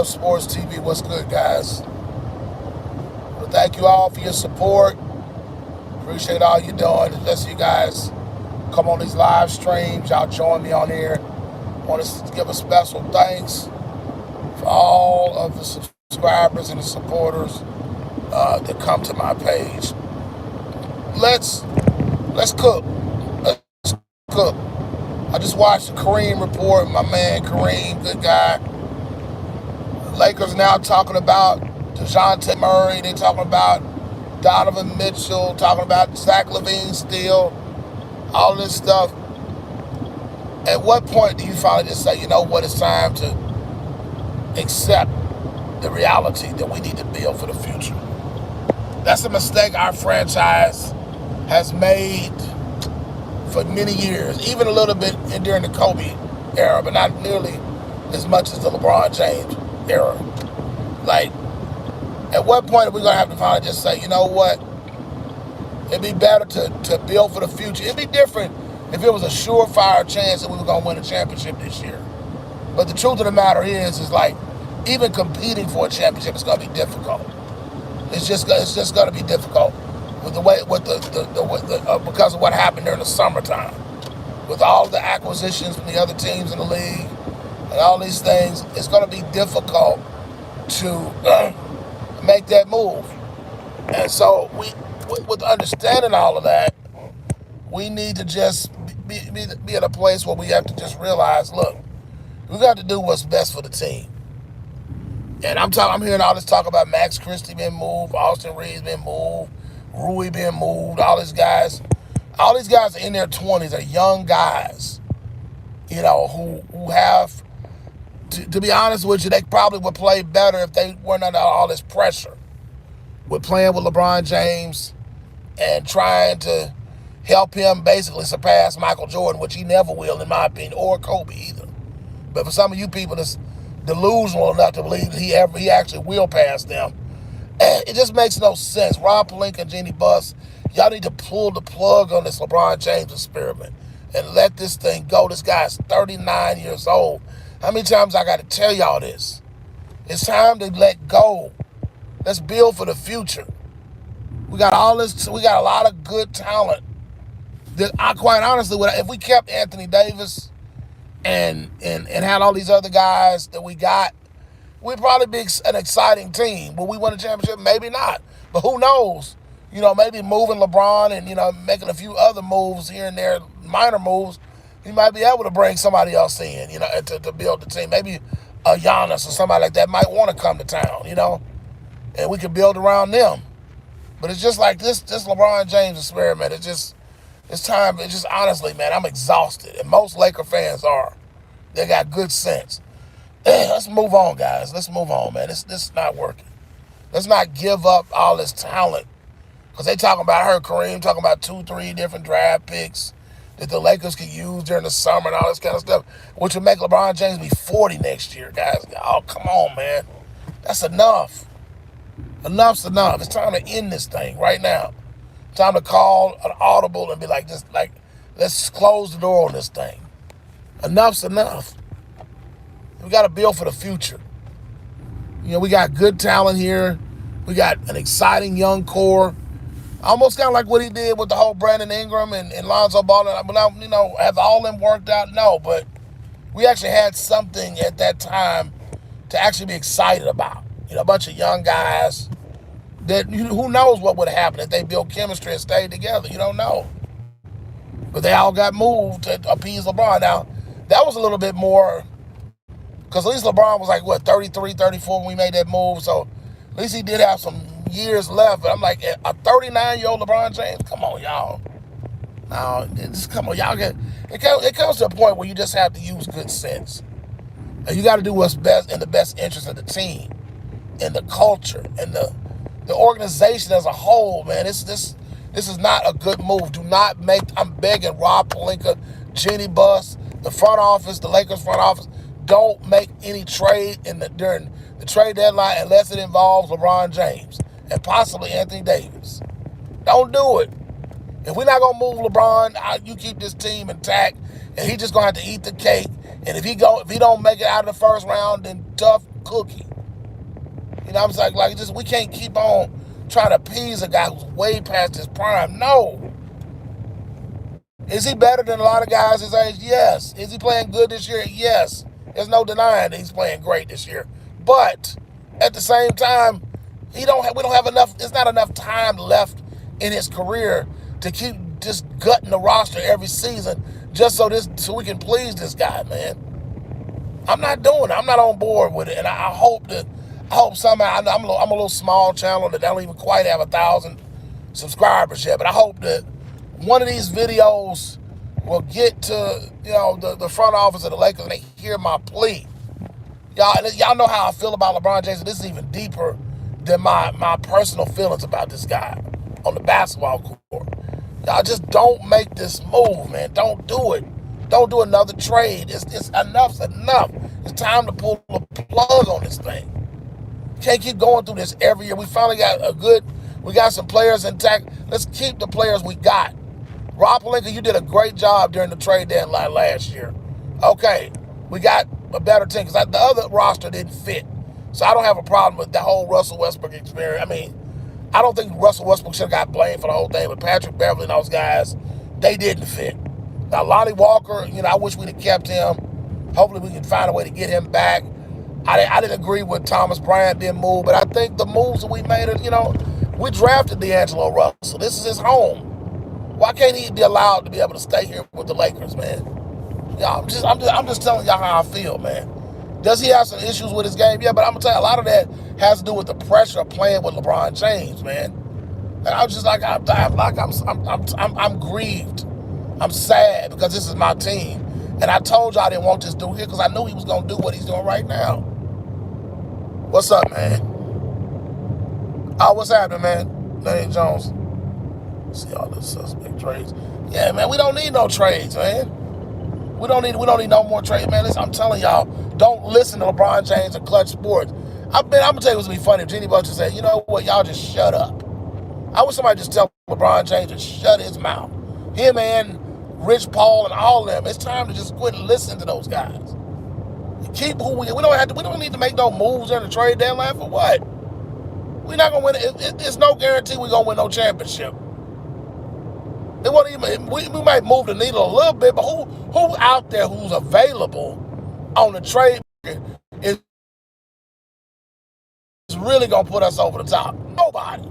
Sports TV. What's good, guys? Well, thank you all for your support. Appreciate all you're doing. Especially you guys come on these live streams. Y'all join me on here. Want to give a special thanks for all of the subscribers and the supporters that come to my page. Let's cook. Let's cook. I just watched the Kareem report. My man Kareem, good guy. Lakers now talking about DeJounte Murray. They talking about Donovan Mitchell. Talking about Zach LaVine still. All this stuff. At what point do you finally just say, you know what, it's time to accept the reality that we need to build for the future? That's a mistake our franchise has made for many years, even a little bit during the Kobe era, but not nearly as much as the LeBron James era. Like, at what point are we going to have to finally just say, you know what, it'd be better to build for the future. It'd be different if it was a surefire chance that we were going to win a championship this year. But the truth of the matter is like, even competing for a championship is going to be difficult. It's just going to be difficult with the way because of what happened during the summertime, with all the acquisitions from the other teams in the league and all these things. It's going to be difficult to make that move. And so with understanding all of that, we need to just be at a place where we have to just realize, look, we got to do what's best for the team. And I'm hearing all this talk about Max Christie being moved, Austin Reeves being moved, Rui being moved, all these guys. All these guys in their 20s are young guys, who have, to be honest with you, they probably would play better if they weren't under all this pressure with playing with LeBron James and trying to help him basically surpass Michael Jordan, which he never will, in my opinion, or Kobe either. But for some of you people that's delusional enough to believe that he actually will pass them, it just makes no sense. Rob Pelinka and Jeannie Buss, y'all need to pull the plug on this LeBron James experiment and let this thing go. This guy's 39 years old. How many times I got to tell y'all this? It's time to let go. Let's build for the future. We got all this. We got a lot of good talent. That quite honestly, if we kept Anthony Davis and had all these other guys that we got, we'd probably be an exciting team. Will we win a championship? Maybe not. But who knows? Maybe moving LeBron and, making a few other moves here and there, minor moves, he might be able to bring somebody else in, to build the team. Maybe a Giannis or somebody like that might want to come to town, and we could build around them. But it's just like this LeBron James experiment. It's time. It's just, honestly, man, I'm exhausted. And most Laker fans are. They got good sense. Let's move on, guys. Let's move on, man. This is not working. Let's not give up all this talent. Because they talking about, I heard Kareem talking about 2-3 different draft picks that the Lakers could use during the summer and all this kind of stuff, which would make LeBron James be 40 next year, guys. Oh, come on, man. That's enough. Enough's enough. It's time to end this thing right now. It's time to call an audible and be like, let's close the door on this thing. Enough's enough. We got to build for the future. We got good talent here. We got an exciting young core. Almost kind of like what he did with the whole Brandon Ingram and Lonzo Ball. Have all them worked out? No, but we actually had something at that time to actually be excited about. A bunch of young guys that who knows what would have happened if they built chemistry and stayed together. You don't know. But they all got moved to appease LeBron. Now, that was a little bit more, because at least LeBron was like, 33, 34 when we made that move. So at least he did have some years left. But I'm like, a 39-year-old LeBron James? Come on, y'all. No, come on, y'all. It comes to a point where you just have to use good sense. And you got to do what's best in the best interest of the team and the culture and the organization as a whole, man. This is not a good move. Do not make, I'm begging Rob Pelinka, Jeannie Buss, the front office, the Lakers front office, don't make any trade during the trade deadline unless it involves LeBron James and possibly Anthony Davis. Don't do it. If we're not going to move LeBron, you keep this team intact, and he's just going to have to eat the cake. And if he don't make it out of the first round, then tough cookie. You know, I'm like just we can't keep on trying to appease a guy who's way past his prime. No. Is he better than a lot of guys his age? Yes. Is he playing good this year? Yes. There's no denying that he's playing great this year. But at the same time, we don't have enough. There's not enough time left in his career to keep just gutting the roster every season just so we can please this guy, man. I'm not doing it. I'm not on board with it, and I hope somehow I'm a little small channel that don't even quite have 1,000 subscribers yet, but I hope that one of these videos will get to the front office of the Lakers and they hear my plea. Y'all know how I feel about LeBron James. This is even deeper than my personal feelings about this guy on the basketball court. Y'all just don't make this move, man. Don't do it. Don't do another trade. It's enough's enough. It's time to pull the plug on this thing. Can't keep going through this every year. We finally got we got some players intact. Let's keep the players we got. Rob Pelinka, you did a great job during the trade deadline last year. Okay, we got a better team because the other roster didn't fit. So I don't have a problem with the whole Russell Westbrook experience. I mean, I don't think Russell Westbrook should have got blamed for the whole thing, but Patrick Beverly and those guys, they didn't fit. Now, Lonnie Walker, I wish we'd have kept him. Hopefully we can find a way to get him back. I didn't agree with Thomas Bryant being moved, but I think the moves that we made, we drafted D'Angelo Russell. This is his home. Why can't he be allowed to be able to stay here with the Lakers, man? I'm just telling y'all how I feel, man. Does he have some issues with his game? Yeah, but I'm gonna tell you, a lot of that has to do with the pressure of playing with LeBron James, man. And I'm just like, I'm grieved. I'm sad because this is my team. And I told y'all I didn't want this dude here because I knew he was gonna do what he's doing right now. What's up, man? Oh, what's happening, man? Danny Jones. See all the suspect trades. Yeah, man, we don't need no trades, man. We don't need no more trades, man. Listen, I'm telling y'all, don't listen to LeBron James and Clutch Sports. I'm gonna tell you what's gonna be funny if Jeannie Butcher said, you know what, y'all just shut up. I wish somebody just tell LeBron James to shut his mouth. Him and Rich Paul and all of them. It's time to just quit listening to those guys. Keep who we don't need to make no moves during the trade deadline for what? We're not gonna win. It's no guarantee we're gonna win no championship. It won't even. We might move the needle a little bit, but who out there who's available on the trade market is really gonna put us over the top? Nobody.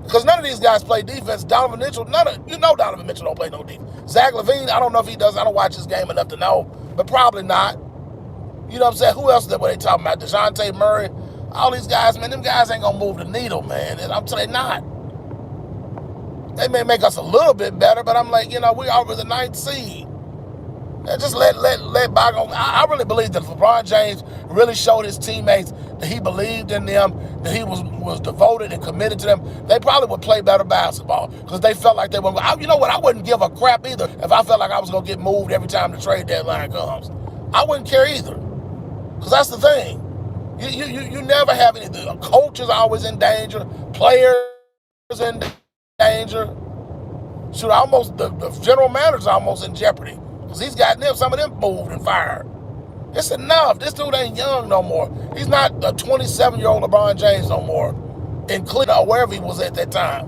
Because none of these guys play defense. Donovan Mitchell, Donovan Mitchell don't play no defense. Zach LaVine, I don't know if he does. I don't watch his game enough to know, but probably not. You know what I'm saying? Who else is that what they talking about? DeJounte Murray, all these guys, man, them guys ain't gonna move the needle, man. And I'm telling you, not. They may make us a little bit better, but I'm like, we are the 9th seed. And just let bygone. I really believe that LeBron James really showed his teammates that he believed in them, that he was devoted and committed to them. They probably would play better basketball because they felt like they were. You know what? I wouldn't give a crap either if I felt like I was gonna get moved every time the trade deadline comes. I wouldn't care either, because that's the thing. You never have anything. Coaches are always in danger. Players in danger. Shoot, the general manager's almost in jeopardy. Because he's got some of them moved and fired. It's enough. This dude ain't young no more. He's not a 27-year-old LeBron James no more in Cleveland or wherever he was at that time.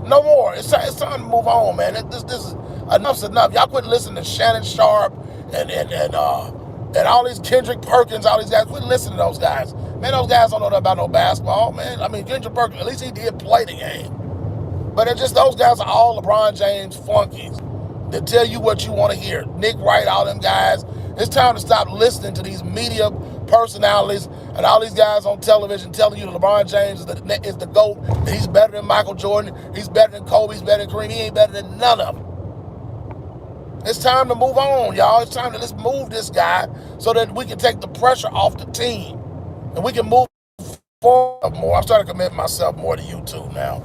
No more. It's time to move on, man. This is enough's enough. Y'all quit listening to Shannon Sharp and all these Kendrick Perkins, all these guys. Quit listening to those guys. Man, those guys don't know nothing about no basketball, man. I mean, Kendrick Perkins, at least he did play the game. But it's just those guys are all LeBron James flunkies that tell you what you want to hear. Nick Wright, all them guys. It's time to stop listening to these media personalities and all these guys on television telling you that LeBron James is the GOAT, that he's better than Michael Jordan, he's better than Kobe, he's better than Kareem, he ain't better than none of them. It's time to move on, y'all. It's time to let's move this guy so that we can take the pressure off the team and we can move forward more. I'm starting to commit myself more to YouTube now.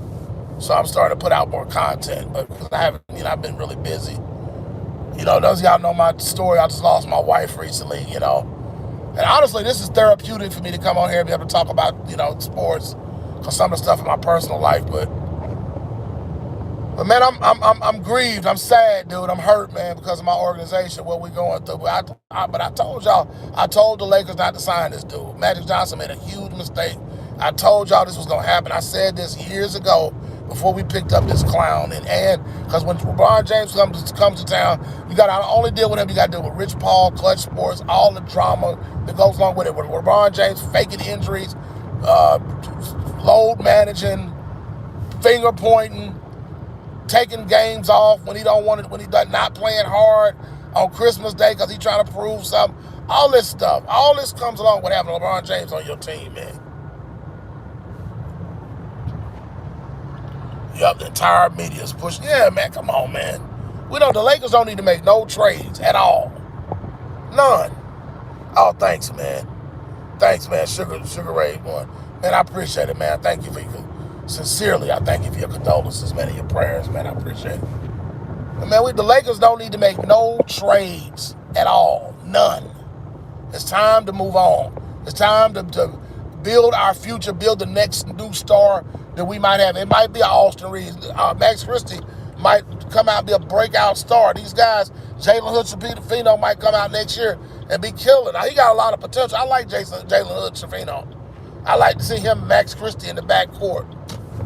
So I'm starting to put out more content, but because I've been really busy. Those of y'all know my story. I just lost my wife recently, And honestly, this is therapeutic for me to come on here and be able to talk about, sports, because some of the stuff in my personal life. But But man, I'm grieved. I'm sad, dude. I'm hurt, man, because of my organization, what we're going through. But I told y'all, I told the Lakers not to sign this dude. Magic Johnson made a huge mistake. I told y'all this was gonna happen. I said this years ago before we picked up this clown. And because when LeBron James comes to town, you got to only deal with him. You got to deal with Rich Paul, Clutch Sports, all the drama that goes along with it. With LeBron James faking injuries, load managing, finger pointing, taking games off when he don't want it, when he not playing hard on Christmas Day because he trying to prove something. All this stuff, all this comes along with having LeBron James on your team, man. Yup, the entire media is pushing. Yeah, man, come on, man. We know the Lakers don't need to make no trades at all. None. Oh, thanks, man. Thanks, man. Sugar Ray one. Man, I appreciate it, man. Thank you for your, sincerely, I thank you for your condolences, man, and your prayers, man. I appreciate it. But man, the Lakers don't need to make no trades at all. None. It's time to move on. It's time to build our future, build the next new star that we might have. It might be an Austin Reeves. Max Christie might come out and be a breakout star. These guys, Jalen Hood-Schifino might come out next year and be killing. Now, he got a lot of potential. I like Jalen Hood-Schifino. I like to see him, Max Christie, in the backcourt.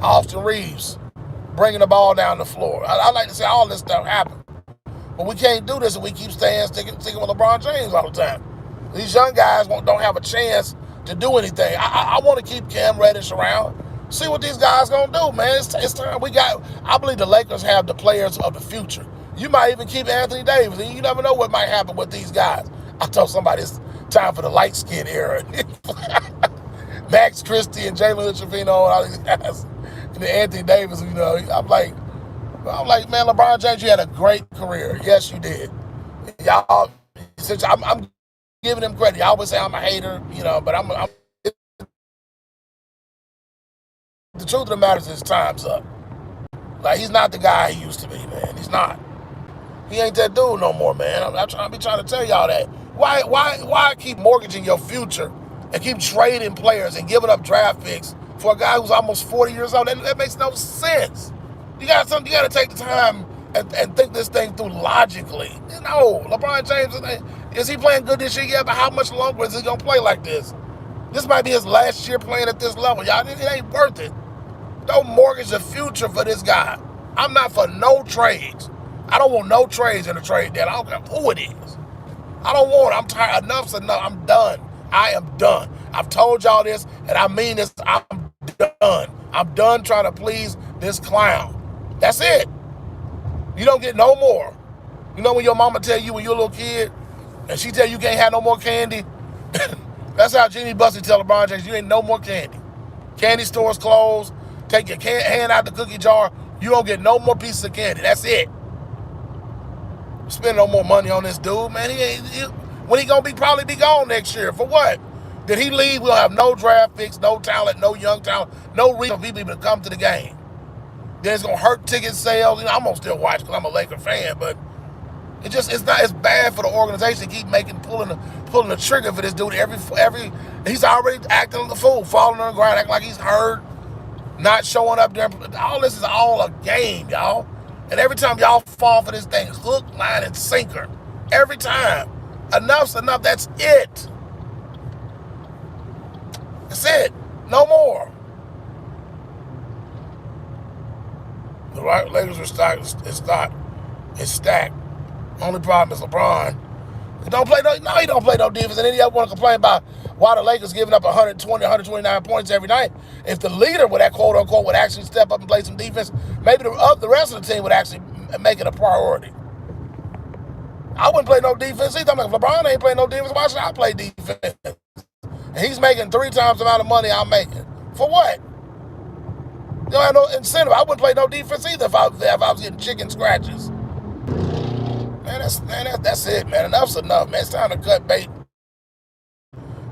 Austin Reeves bringing the ball down the floor. I like to see all this stuff happen. But we can't do this if we keep sticking with LeBron James all the time. These young guys don't have a chance to do anything. I want to keep Cam Reddish around. See what these guys gonna do, man. It's time. I believe the Lakers have the players of the future. You might even keep Anthony Davis. And you never know what might happen with these guys. I told somebody it's time for the light skin era. Max Christie and Jalen Hood-Schifino and all these guys. And then Anthony Davis, you know. I'm like, man, LeBron James, you had a great career. Yes, you did. Y'all, since I'm giving him credit. I always say I'm a hater, you know, but I'm the truth of the matter is his time's up. Like, he's not the guy he used to be, man. He's not. He ain't that dude no more, man. I'm trying to tell y'all that. Why keep mortgaging your future and keep trading players and giving up draft picks for a guy who's almost 40 years old? That makes no sense. You got to take the time and think this thing through logically. You know, LeBron James, is he playing good this year? Yeah, but how much longer is he going to play like this? This might be his last year playing at this level, y'all. It ain't worth it. Don't mortgage the future for this guy. I'm not for no trades. I don't want no trades in the trade deal. I don't care who it is. I don't want it. I'm tired. Enough's enough. I'm done. I am done. I've told y'all this, and I mean this. I'm done. I'm done trying to please this clown. That's it. You don't get no more. You know when your mama tell you when you're a little kid, and she tell you can't have no more candy? That's how Jeannie Bussey tell LeBron James, you ain't no more candy. Candy stores closed. Take your hand out the cookie jar. You don't get no more pieces of candy. That's it. Spend no more money on this dude, man. When he gonna probably be gone next year? For what? Did he leave? We'll have no draft picks, no talent, no young talent, no reason for people even to come to the game. Then it's gonna hurt ticket sales. You know, I'm gonna still watch because I'm a Laker fan, but it's bad for the organization to keep pulling the trigger for this dude every he's already acting like a fool, falling on the ground, acting like he's hurt, not showing up there. All this is all a game, y'all. And every time y'all fall for this thing, hook, line, and sinker. Every time. Enough's enough. That's it. That's it. No more. The Lakers are stacked. It's stacked. Only problem is LeBron. He don't play he don't play no defense. And then you want to complain about why the Lakers giving up 120, 129 points every night. If the leader with that quote unquote would actually step up and play some defense, maybe the rest of the team would actually make it a priority. I wouldn't play no defense either. I'm like, if LeBron ain't playing no defense, why should I play defense? And he's making 3 times the amount of money I'm making. For what? You don't have no incentive. I wouldn't play no defense either if I was getting chicken scratches. Man, that's it, man. Enough's enough, man. It's time to cut bait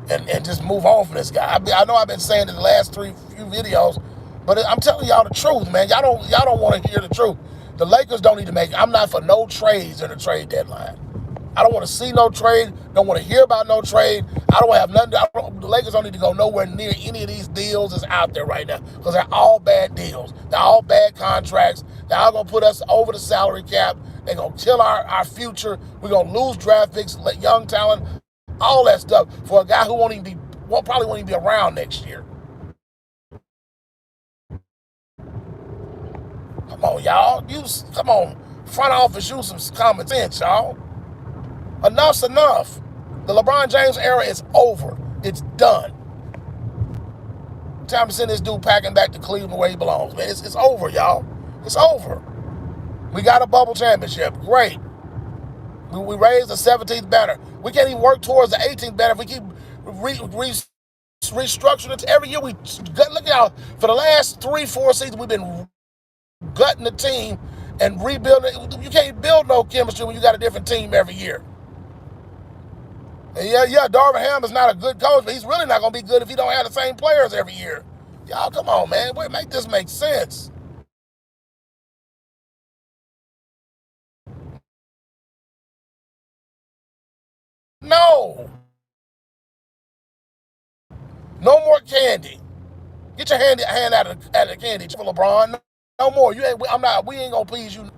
and just move on from this guy. I know I've been saying it the last few videos, but I'm telling y'all the truth, man. Y'all don't want to hear the truth. The Lakers don't need to make. I'm not for no trades in the trade deadline. I don't want to see no trade. Don't want to hear about no trade. I don't have nothing. The Lakers don't need to go nowhere near any of these deals that's out there right now because they're all bad deals. They're all bad contracts. Y'all gonna put us over the salary cap. They're gonna kill our future. We're gonna lose draft picks, let young talent, all that stuff for a guy who probably won't even be around next year. Come on, y'all. Come on. Front office, use some common sense, y'all. Enough's enough. The LeBron James era is over. It's done. Time to send this dude packing back to Cleveland where he belongs, man. It's over, y'all. It's over. We got a bubble championship. Great. We raised the 17th banner. We can't even work towards the 18th banner if we keep restructuring it. Every year we look out for the last 3-4 seasons we've been gutting the team and rebuilding. You can't build no chemistry when you got a different team every year. And yeah, Darvin Ham is not a good coach, but he's really not going to be good if he don't have the same players every year. Y'all, come on, man. Make this make sense. No. No more candy. Get your hand out of the candy for LeBron. No more. We ain't gonna please you.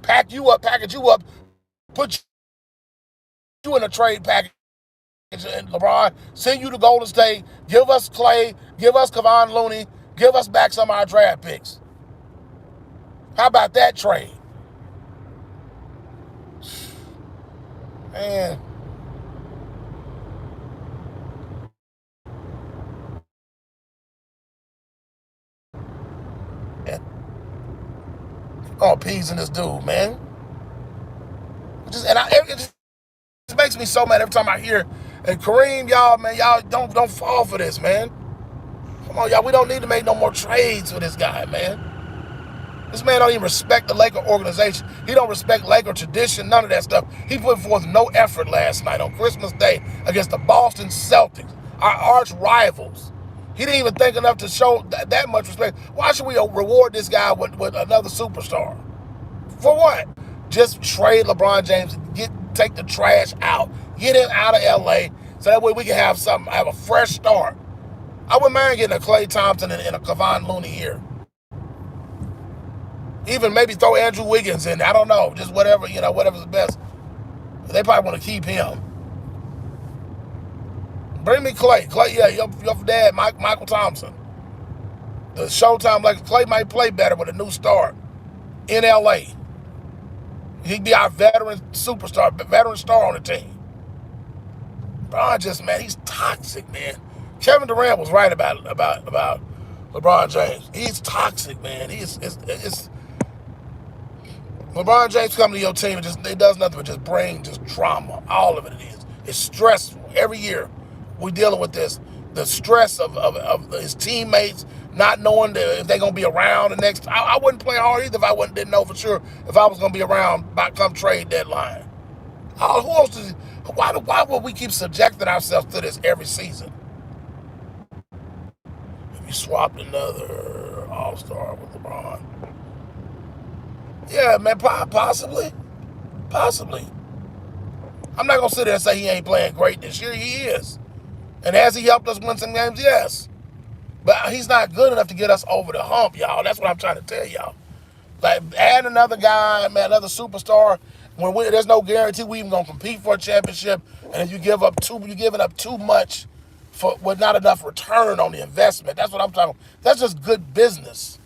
Package you up, put you in a trade package. And LeBron, send you to Golden State, give us Clay, give us Kevon Looney, give us back some of our draft picks. How about that trade? Man. Oh, appeasing this dude, man. It just makes me so mad every time I hear. And Kareem, y'all, man, y'all don't fall for this, man. Come on, y'all. We don't need to make no more trades for this guy, man. This man don't even respect the Laker organization. He don't respect Laker tradition, none of that stuff. He put forth no effort last night on Christmas Day against the Boston Celtics, our arch rivals. He didn't even think enough to show that much respect. Why should we reward this guy with another superstar? For what? Just trade LeBron James, take the trash out, get him out of LA, so that way we can have a fresh start. I wouldn't mind getting a Klay Thompson and a Kevon Looney here. Even maybe throw Andrew Wiggins in. I don't know, just whatever's the best. They probably want to keep him. Bring me Klay. Klay, yeah, your dad, Michael Thompson. The Showtime, like Klay might play better with a new start in LA. He'd be our veteran superstar, veteran star on the team. LeBron man, he's toxic, man. Kevin Durant was right about LeBron James. He's toxic, man. LeBron James coming to your team and it does nothing but just bring drama. All of it is. It's stressful. Every year we're dealing with this. The stress of his teammates not knowing if they're going to be around the next. I wouldn't play hard either if I didn't know for sure if I was going to be around by come trade deadline. Why would we keep subjecting ourselves to this every season? If you swapped another all-star with LeBron. Yeah, man, possibly. Possibly. I'm not going to sit there and say he ain't playing great this year. He is. And has he helped us win some games? Yes. But he's not good enough to get us over the hump, y'all. That's what I'm trying to tell y'all. Like, add another guy, man, another superstar, when there's no guarantee we even going to compete for a championship, and if you're giving up too much with not enough return on the investment. That's what I'm talking about. That's just good business.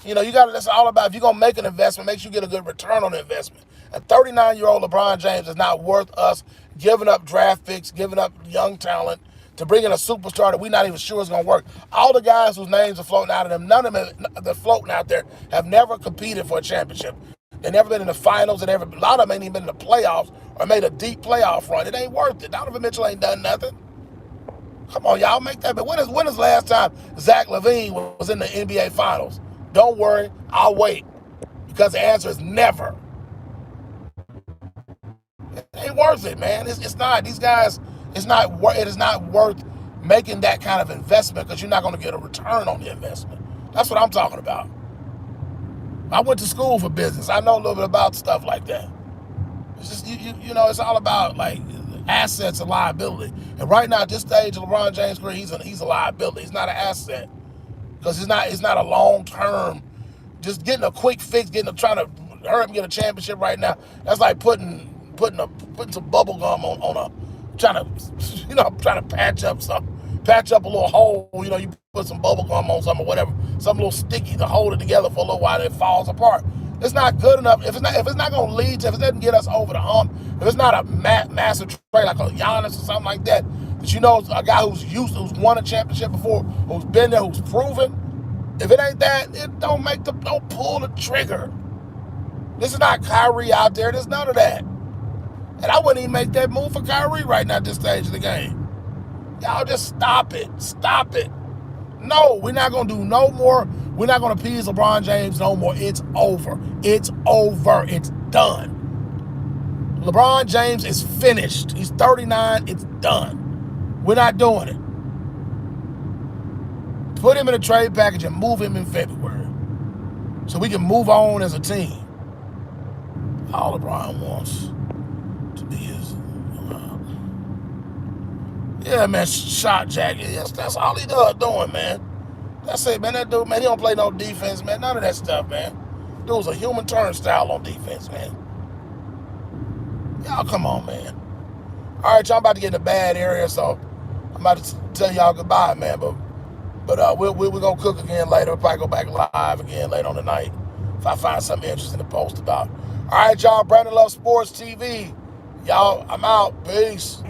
That's all about, if you're going to make an investment, make sure you get a good return on the investment. A 39-year-old LeBron James is not worth us giving up draft picks, giving up young talent to bring in a superstar that we're not even sure is going to work. All the guys whose names are floating out of them, none of them that are floating out there have never competed for a championship. They've never been in the finals, a lot of them ain't even been in the playoffs or made a deep playoff run. It ain't worth it. Donovan Mitchell ain't done nothing. Come on, y'all, make that. But when is the last time Zach LaVine was in the NBA Finals? Don't worry, I'll wait. Because the answer is never. It ain't worth it, man. It's not. These guys, it is not worth making that kind of investment because you're not going to get a return on the investment. That's what I'm talking about. I went to school for business. I know a little bit about stuff like that. It's just, it's all about, like, assets and liability. And right now, at this stage of LeBron James' career, he's a liability. He's not an asset. Because it's not a long-term just getting a quick fix, trying to hurry up and get a championship right now. That's like putting some bubble gum on a trying to patch up a little hole. You put some bubble gum on something or whatever, something a little sticky to hold it together for a little while, and it falls apart. It's not good enough. If it's not going to lead to, if it doesn't get us over the hump, if it's not a massive trade like a Giannis or something like that, a guy who's won a championship before, who's been there, who's proven. If it ain't that, don't pull the trigger. This is not Kyrie out there. There's none of that. And I wouldn't even make that move for Kyrie right now at this stage of the game. Y'all just stop it. Stop it. No, we're not going to do no more. We're not going to appease LeBron James no more. It's over. It's over. It's done. LeBron James is finished. He's 39. It's done. We're not doing it. Put him in a trade package and move him in February so we can move on as a team. All LeBron wants to be his, yeah, man, shot jacket. Yes, that's all he does doing, man. That's it, man. That dude, man, he don't play no defense, man. None of that stuff, man. Dude's a human turnstile on defense, man. Y'all, come on, man. All right, y'all, I'm about to get in a bad area, so I'm about to tell y'all goodbye, man. But we're going to cook again later. We'll probably go back live again later on tonight if I find something interesting to post about. All right, y'all, Brandon Love Sports TV. Y'all, I'm out. Peace.